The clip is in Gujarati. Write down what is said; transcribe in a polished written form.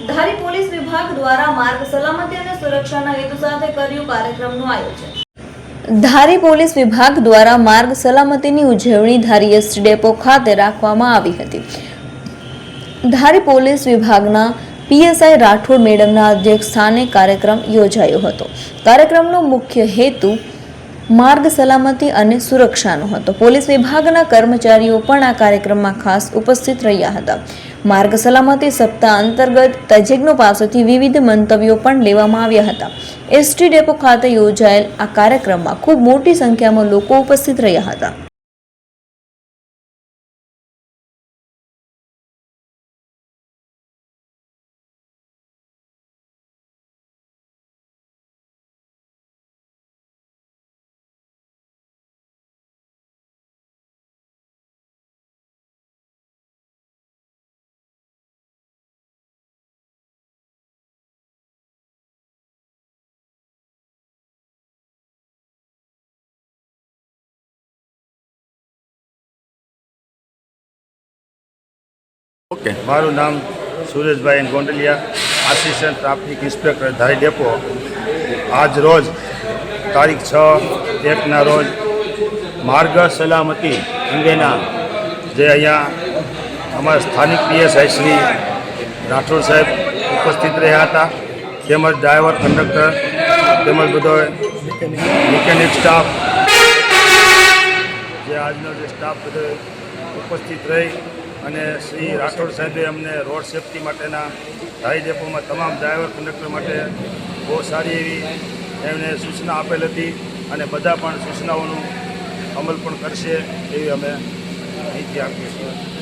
ધારી પોલીસ વિભાગ દ્વારા માર્ગ સલામતી અને સુરક્ષાના હેતુ સાથે કર્યું કાર્યક્રમનું આયોજન। ધારી પોલીસ વિભાગ દ્વારા માર્ગ સલામતીની ઉજવણી ધારી એસટી ડેપો ખાતે રાખવામાં આવી હતી। ધારી પોલીસ વિભાગના પીએસઆઈ રાઠોડ મેડમના અધ્યક્ષસ્થાને કાર્યક્રમ યોજાયો હતો। કાર્યક્રમનો મુખ્ય હેતુ માર્ગ સલામતી અને સુરક્ષાનો હતો। પોલીસ વિભાગના કર્મચારીઓ પણ આ કાર્યક્રમમાં ખાસ ઉપસ્થિત રહ્યા હતા। માર્ગ સલામતી સપ્તાહ અંતર્ગત તજજ્ઞો પાસેથી વિવિધ મંતવ્યો પણ લેવામાં આવ્યા હતા। એસટી ડેપો ખાતે યોજાયેલ આ કાર્યક્રમમાં ખૂબ મોટી સંખ્યામાં લોકો ઉપસ્થિત રહ્યા હતા। ओके मारू नाम Sureshbhai Gondaliya assistant traffic inspector धारी डेपो। आज रोज तारीख 6/1 रोज मार्ग सलामती अंगेना जे अहींया अमरा स्थानिक पीएसआई श्री राठोड साहेब उपस्थित रह्या हता। તેમજ ડ્રાઈવર કંડક્ટર તેમજ બધો મિકેનિક સ્ટાફ જે આજનો જે સ્ટાફ બધો ઉપસ્થિત રહી અને શ્રી રાઠોડ સાહેબે અમને રોડ સેફટી માટેના ધારી ડેપોમાં તમામ ડ્રાઈવર કંડક્ટર માટે બહુ સારી એવી એમને સૂચના આપેલ હતી અને બધા પણ સૂચનાઓનું અમલ પણ કરશે એવી અમે માહિતી આપીએ છીએ।